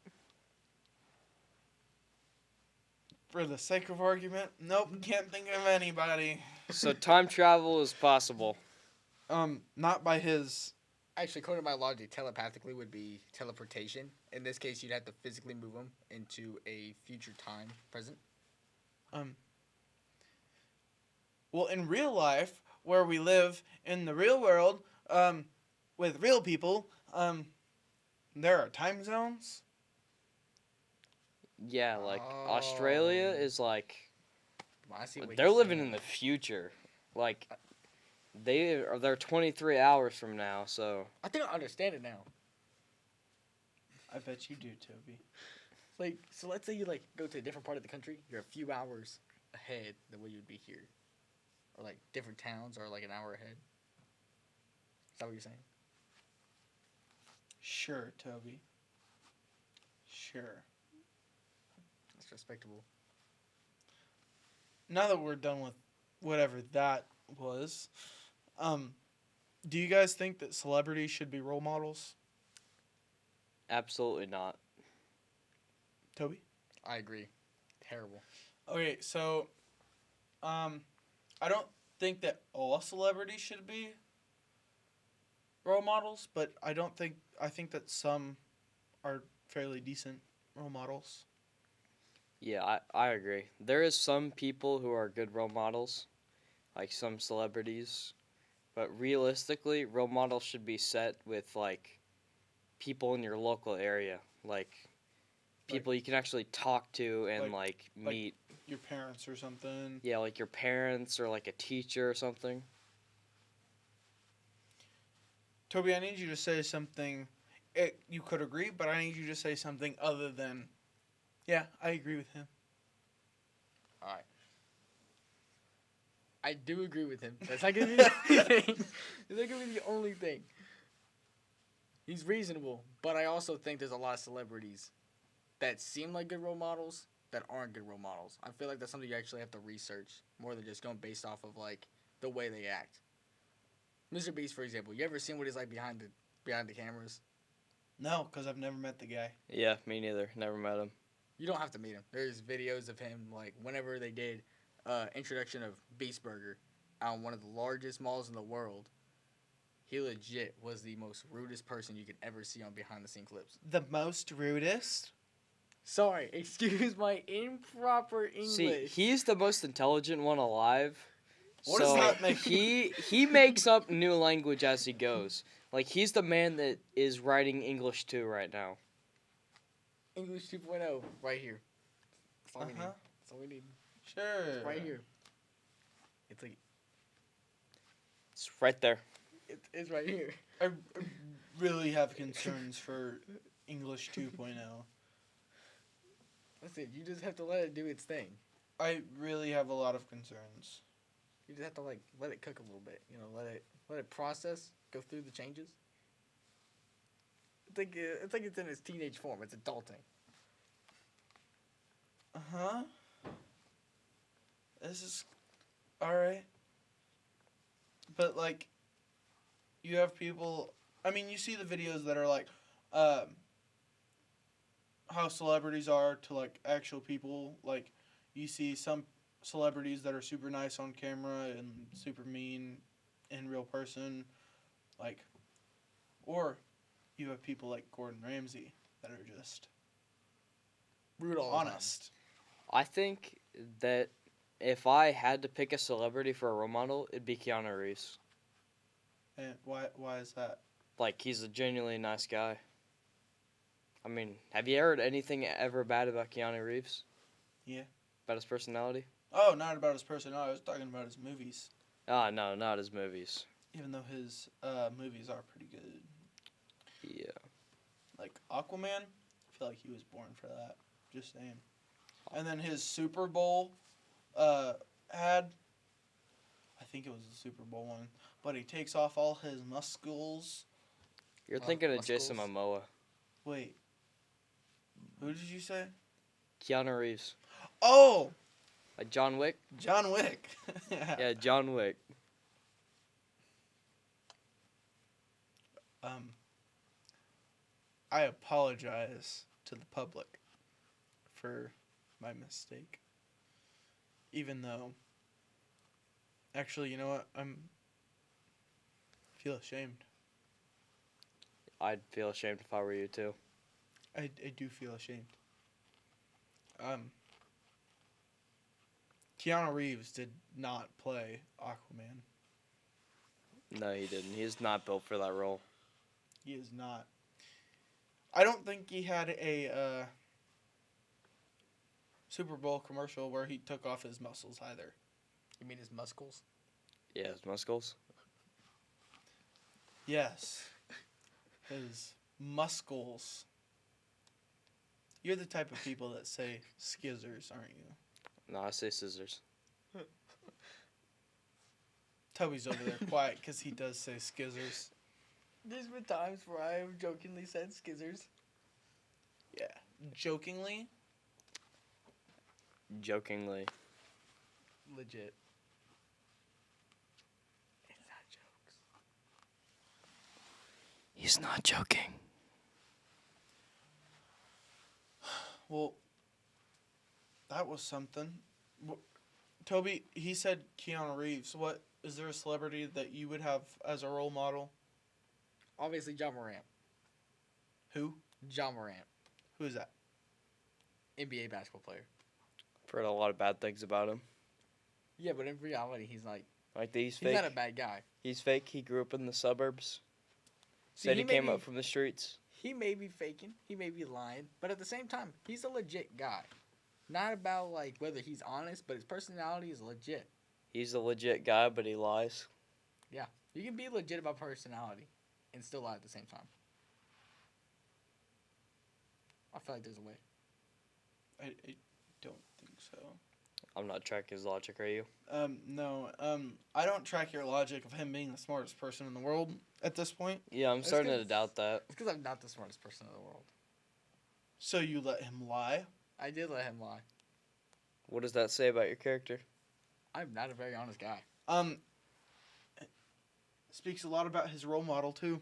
Speaker 1: For the sake of argument, nope, can't think of anybody.
Speaker 4: So time travel is possible.
Speaker 1: Not by his.
Speaker 3: Actually, according to my logic, telepathically would be teleportation. In this case, you'd have to physically move them into a future time, present.
Speaker 1: Well, in real life, where we live in the real world, with real people, there are time zones.
Speaker 4: Yeah, like, Australia
Speaker 3: Oh.
Speaker 4: is, like,
Speaker 3: Well, I see what
Speaker 4: they're
Speaker 3: he's
Speaker 4: living
Speaker 3: saying.
Speaker 4: in the future. Like, they're 23 hours from now, so...
Speaker 3: I think I understand it now.
Speaker 1: I bet you do, Toby.
Speaker 3: Like, so let's say you like go to a different part of the country. You're a few hours ahead than what you'd be here, or like different towns are like an hour ahead. Is that what you're saying?
Speaker 1: Sure, Toby. Sure.
Speaker 3: That's respectable.
Speaker 1: Now that we're done with whatever that was, do you guys think that celebrities should be role models?
Speaker 4: Absolutely not.
Speaker 1: Toby?
Speaker 3: I agree. Terrible.
Speaker 1: Okay, so I don't think that all celebrities should be role models, but I think that some are fairly decent role models.
Speaker 4: Yeah, I agree. There is some people who are good role models, like some celebrities, but realistically, role models should be set with like people in your local area, like people you can actually talk to and like meet.
Speaker 1: Your parents or something.
Speaker 4: Yeah, like your parents or like a teacher or something.
Speaker 1: Toby, I need you to say something. You could agree, but I need you to say something other than, yeah, I agree with him.
Speaker 3: All right. I do agree with him. That's not gonna be the only thing. That's not gonna be the only thing. He's reasonable, but I also think there's a lot of celebrities that seem like good role models that aren't good role models. I feel like that's something you actually have to research more than just going based off of like the way they act. Mr. Beast, for example, you ever seen what he's like behind the cameras?
Speaker 1: No, because I've never met the guy.
Speaker 4: Yeah, me neither. Never met him.
Speaker 3: You don't have to meet him. There's videos of him like whenever they did introduction of Beast Burger on one of the largest malls in the world. He legit was the most rudest person you could ever see on behind the scene clips.
Speaker 1: The most rudest?
Speaker 3: Sorry, excuse my improper English.
Speaker 4: See, he's the most intelligent one alive.
Speaker 1: What
Speaker 4: so
Speaker 1: does that mean?
Speaker 4: he makes up new language as he goes. Like he's the man that is writing English 2 right now.
Speaker 3: English 2.0 right here. That's all we need.
Speaker 1: Uh-huh.
Speaker 3: That's all we need.
Speaker 1: Sure.
Speaker 3: It's right here. It's like
Speaker 4: It's right there.
Speaker 3: it's right here.
Speaker 1: I really have concerns for English 2.0.
Speaker 3: That's it. You just have to let it do its thing.
Speaker 1: I really have a lot of concerns.
Speaker 3: You just have to like let it cook a little bit. You know, let it process, go through the changes. It's like it's in its teenage form. It's adulting.
Speaker 1: Uh-huh. This is alright. But like you have people, I mean, you see the videos that are like how celebrities are to like actual people. Like you see some celebrities that are super nice on camera and super mean in real person, like, or you have people like Gordon Ramsay that are just
Speaker 3: Rude all
Speaker 1: honest.
Speaker 4: I think that if I had to pick a celebrity for a role model, it'd be Keanu Reeves.
Speaker 1: And why is that?
Speaker 4: Like he's a genuinely nice guy. I mean, have you heard anything ever bad about Keanu Reeves?
Speaker 1: Yeah.
Speaker 4: About his personality?
Speaker 1: Oh, not about his personality. I was talking about his movies.
Speaker 4: Ah, no, not his movies.
Speaker 1: Even though his movies are pretty good.
Speaker 4: Yeah.
Speaker 1: Like Aquaman, I feel like he was born for that. Just saying. And then his Super Bowl ad, I think it was the Super Bowl one, but he takes off all his muscles.
Speaker 4: You're thinking of Jason
Speaker 3: muscles.
Speaker 4: Momoa.
Speaker 1: Wait. Who did you say?
Speaker 4: Keanu Reeves.
Speaker 1: Oh!
Speaker 4: Like John Wick?
Speaker 1: John Wick.
Speaker 4: Yeah, John Wick.
Speaker 1: I apologize to the public for my mistake. Even though, actually, you know what? I feel ashamed.
Speaker 4: I'd feel ashamed if I were you too.
Speaker 1: I do feel ashamed. Keanu Reeves did not play Aquaman.
Speaker 4: No, he didn't. He's not built for that role.
Speaker 1: He is not. I don't think he had a Super Bowl commercial where he took off his muscles either.
Speaker 3: You mean his muscles?
Speaker 4: Yeah, his muscles.
Speaker 1: Yes. His muscles. You're the type of people that say skizzers, aren't you?
Speaker 4: No, I say scissors.
Speaker 1: Toby's over there quiet because he does say skizzers.
Speaker 3: There's been times where I have jokingly said skizzers.
Speaker 1: Yeah. Jokingly.
Speaker 4: Jokingly.
Speaker 3: Legit. It's not jokes.
Speaker 4: He's not joking.
Speaker 1: Well, that was something. Toby, he said Keanu Reeves. What is there a celebrity that you would have as a role model?
Speaker 3: Obviously, John Morant.
Speaker 1: Who?
Speaker 3: John Morant.
Speaker 1: Who is that?
Speaker 3: NBA basketball player.
Speaker 4: I've heard a lot of bad things about him.
Speaker 3: Yeah, but in reality, he's
Speaker 4: Like that he's
Speaker 3: he's
Speaker 4: fake.
Speaker 3: not a bad guy.
Speaker 4: He's fake. He grew up in the suburbs.
Speaker 3: See,
Speaker 4: Said
Speaker 3: he
Speaker 4: he
Speaker 3: may
Speaker 4: came
Speaker 3: be-
Speaker 4: up from the streets.
Speaker 3: He may be faking, he may be lying, but at the same time, he's a legit guy. Not about like whether he's honest, but his personality is legit.
Speaker 4: He's a legit guy, but he lies.
Speaker 3: You can be legit about personality and still lie at the same time. I feel like there's a way.
Speaker 1: I don't think so.
Speaker 4: I'm not tracking his logic, are you?
Speaker 1: No. I don't track your logic of him being the smartest person in the world at this point.
Speaker 4: Yeah, I'm
Speaker 3: It's
Speaker 4: starting to
Speaker 3: 'cause-
Speaker 4: doubt that.
Speaker 3: It's because I'm not the smartest person in the world.
Speaker 1: So you let him lie?
Speaker 3: I did let him lie.
Speaker 4: What does that say about your character?
Speaker 3: I'm not a very honest guy.
Speaker 1: Speaks a lot about his role model too.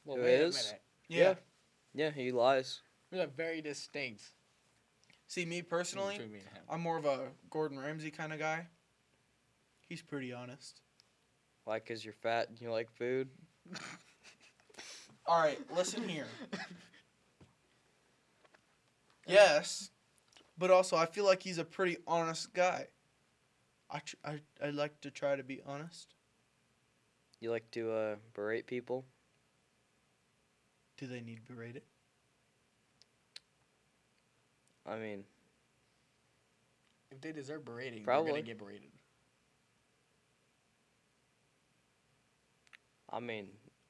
Speaker 3: Well,
Speaker 4: Who
Speaker 3: wait
Speaker 4: is?
Speaker 3: a minute.
Speaker 1: Yeah.
Speaker 4: Yeah, he lies.
Speaker 3: There's a very distinct
Speaker 1: See, me
Speaker 3: thing
Speaker 1: personally,
Speaker 3: between me and him.
Speaker 1: I'm more of a Gordon Ramsay kind of guy. He's pretty honest.
Speaker 4: Why? 'Cause you're fat and you like food?
Speaker 1: All right, listen here. Yes, but also I feel like he's a pretty honest guy. I like to try to be honest.
Speaker 4: You like to berate people?
Speaker 1: Do they need berated?
Speaker 4: I mean,
Speaker 3: If they deserve berating, they're
Speaker 4: Probably.
Speaker 3: gonna get berated.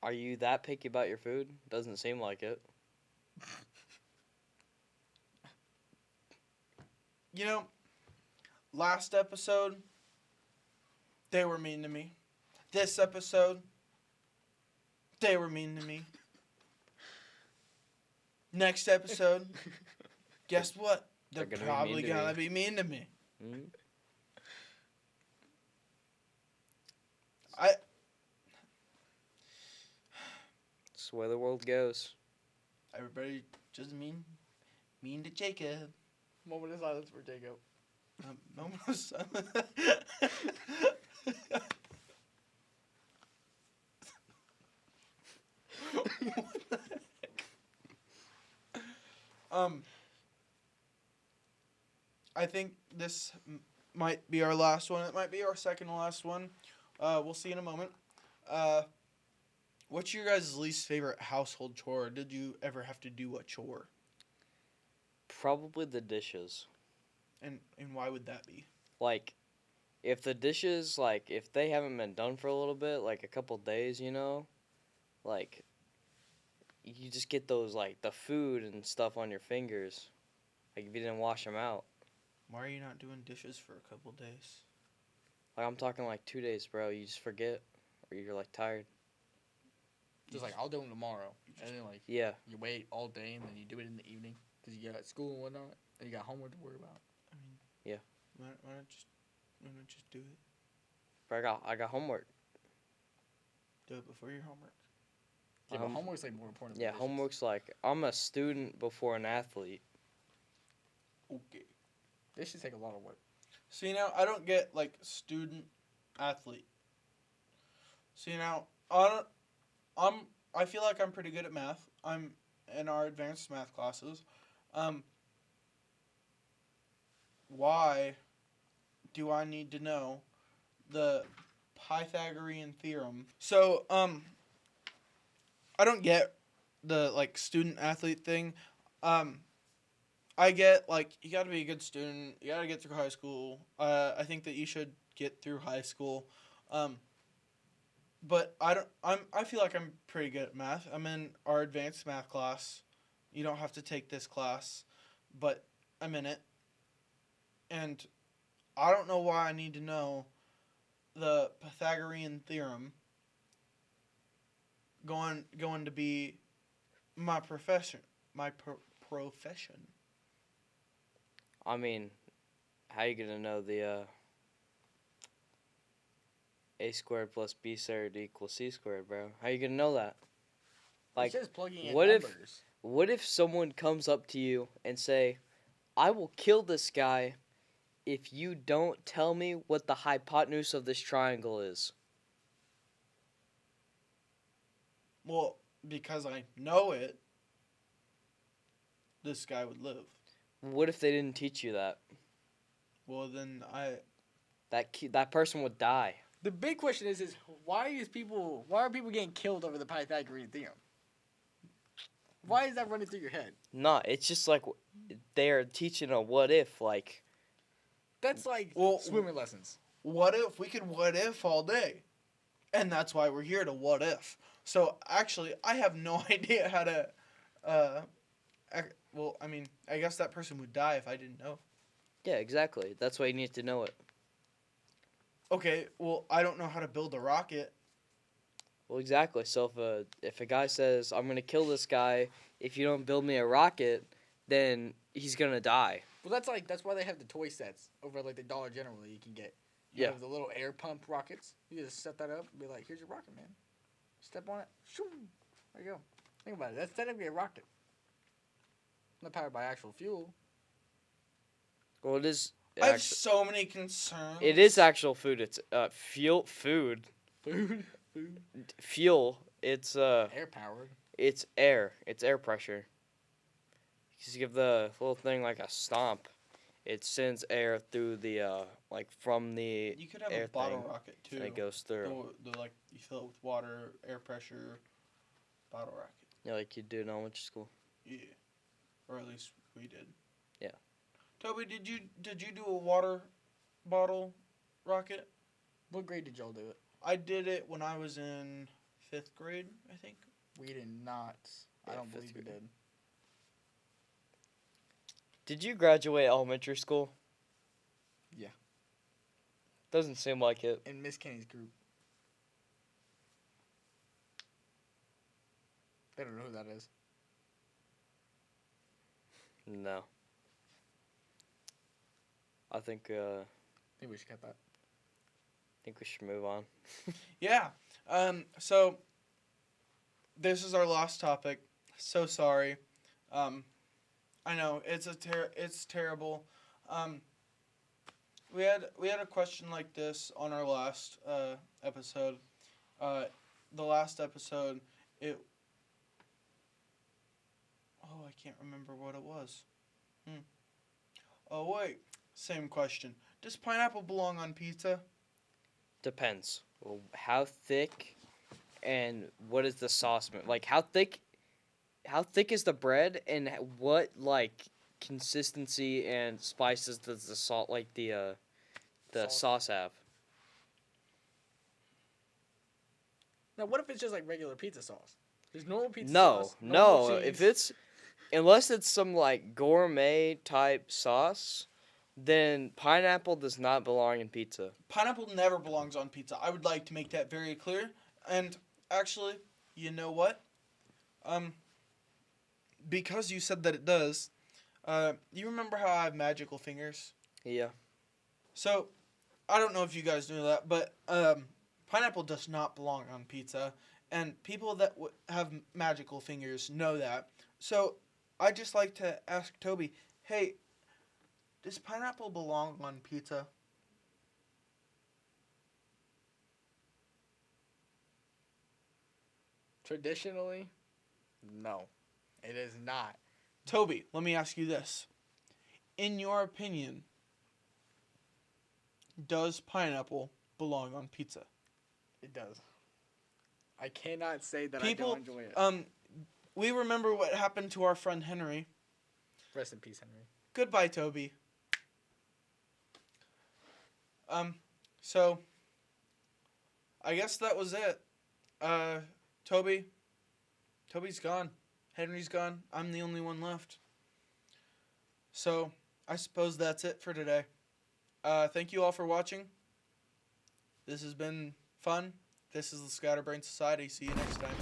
Speaker 4: Are you that picky about your food? Doesn't seem like it.
Speaker 1: You know, last episode, they were mean to me. This episode, they were mean to me. Next episode, guess what? They're
Speaker 4: They're gonna be
Speaker 1: probably
Speaker 4: mean to
Speaker 1: gonna
Speaker 4: me.
Speaker 1: be mean to me.
Speaker 4: Mm? That's the way the world goes.
Speaker 1: Everybody just mean to Jacob.
Speaker 3: Moment of silence for Jacob.
Speaker 1: Moment of silence. What the heck? I think this might be our last one. It might be our second to last one. We'll see in a moment. What's your guys' least favorite household chore? Did you ever have to do a chore?
Speaker 4: Probably the dishes.
Speaker 1: And why would that be?
Speaker 4: Like, if the dishes, if they haven't been done for a little bit, like a couple days, like, you just get those, the food and stuff on your fingers. Like, if you didn't wash them out.
Speaker 1: Why are you not doing dishes for a couple days?
Speaker 4: Like, I'm talking, 2 days, bro. You just forget. Or you're, tired.
Speaker 3: Just like, I'll do them tomorrow. And then,
Speaker 4: Yeah.
Speaker 3: you wait all day and then you do it in the evening because you got school and whatnot. And you got homework to worry about.
Speaker 1: I mean,
Speaker 4: Yeah.
Speaker 1: Why not just do it?
Speaker 4: But I got homework.
Speaker 1: Do it before your homework.
Speaker 3: Yeah, but
Speaker 4: Um,
Speaker 3: homework's more important.
Speaker 4: Yeah,
Speaker 3: than dishes.
Speaker 4: homework's I'm a student before an athlete.
Speaker 1: Okay.
Speaker 3: Dishes take a lot of work.
Speaker 1: See now, I don't get student athlete. See now, I feel like I'm pretty good at math. I'm in our advanced math classes. Why do I need to know the Pythagorean theorem? So, I don't get the student athlete thing. I get you got to be a good student. You got to get through high school. I think that you should get through high school. But I feel like I'm pretty good at math. I'm in our advanced math class. You don't have to take this class, but I'm in it. and I don't know why I need to know the Pythagorean theorem going to be my profession. My profession.
Speaker 4: I mean, how you gonna know the a squared plus b squared equals c squared, bro? How you gonna know that? Like,
Speaker 3: it's just plugging in
Speaker 4: what if-
Speaker 3: numbers.
Speaker 4: what if someone comes up to you and say, "I will kill this guy if you don't tell me what the hypotenuse of this triangle is"?
Speaker 1: Well, because I know it, this guy would live.
Speaker 4: What if they didn't teach you that?
Speaker 1: Well, then
Speaker 4: That person would die.
Speaker 3: The big question is why are people getting killed over the Pythagorean theorem? Why is that running through your head?
Speaker 4: No, it's just like they're teaching a what if, like.
Speaker 3: That's like
Speaker 1: Well,
Speaker 3: swimming lessons.
Speaker 1: what if we could what if all day? And that's why we're here to what if. So actually, I have no idea how to. Well, I mean, I guess that person would die if I didn't know.
Speaker 4: Yeah, exactly. That's why you need to know it.
Speaker 1: Okay, well, I don't know how to build a rocket.
Speaker 4: Well, exactly. So if a guy says, "I'm gonna kill this guy if you don't build me a rocket," then he's gonna die.
Speaker 3: Well, that's why they have the toy sets over at, like the Dollar General that you can get. You
Speaker 4: Yeah.
Speaker 3: have the little air pump rockets. You just set that up and be like, "Here's your rocket, man. Step on it. Shoo. There you go." Think about it. That's technically a rocket. Not powered by actual fuel.
Speaker 4: Well, it is.
Speaker 1: I have so many concerns.
Speaker 4: It is actual food. It's food.
Speaker 3: Food.
Speaker 4: Fuel. It's
Speaker 3: Air powered.
Speaker 4: It's air. It's air pressure. Because you give the little thing like a stomp, it sends air through the like from the
Speaker 1: You could have
Speaker 4: air
Speaker 1: a bottle
Speaker 4: thing,
Speaker 1: rocket too.
Speaker 4: and it goes through.
Speaker 1: The like you fill it with water, air pressure, bottle rocket.
Speaker 4: Yeah, like you do in elementary school.
Speaker 1: Yeah, or at least we did.
Speaker 4: Yeah.
Speaker 1: Toby, did you do a water bottle rocket?
Speaker 3: What grade did y'all do it?
Speaker 1: I did it when I was in 5th grade, I think.
Speaker 3: We did not. I
Speaker 4: Yeah,
Speaker 3: don't
Speaker 4: fifth
Speaker 3: believe we
Speaker 4: grade.
Speaker 3: did.
Speaker 4: Did you graduate elementary school?
Speaker 3: Yeah.
Speaker 4: Doesn't seem like it.
Speaker 3: In Miss Kenny's group. They don't know who that is.
Speaker 4: No. I think
Speaker 3: Maybe we should cut that.
Speaker 4: we should move on.
Speaker 1: Yeah. So this is our last topic. So sorry. I know it's terrible. We had a question like this on our last episode. The last episode, I can't remember what it was. Oh wait, same question. Does pineapple belong on pizza?
Speaker 4: Depends. Well, how thick, and what is the sauce? Like how thick is the bread, and what like consistency and spices does the salt like the sauce have?
Speaker 3: Now, what if it's just like regular pizza sauce? There's normal pizza
Speaker 4: No,
Speaker 3: sauce.
Speaker 4: no.
Speaker 3: normal
Speaker 4: If
Speaker 3: cheese.
Speaker 4: it's unless it's some like gourmet type sauce, then pineapple does not belong in pizza.
Speaker 1: Pineapple never belongs on pizza. I would like to make that very clear. And actually, you know what? Because you said that it does, you remember how I have magical fingers?
Speaker 4: Yeah.
Speaker 1: So, I don't know if you guys knew that, but pineapple does not belong on pizza. And people that have magical fingers know that. So, I'd just like to ask Toby, hey, does pineapple belong on pizza?
Speaker 3: Traditionally, no. It is not.
Speaker 1: Toby, let me ask you this. In your opinion, does pineapple belong on pizza?
Speaker 3: It does. I cannot say that
Speaker 1: People,
Speaker 3: I don't enjoy it.
Speaker 1: We remember what happened to our friend Henry.
Speaker 3: Rest in peace, Henry.
Speaker 1: Goodbye, Toby. So, I guess that was it. Toby's gone. Henry's gone. I'm the only one left. So, I suppose that's it for today. Thank you all for watching. This has been fun. This is the Scatterbrain Society. See you next time.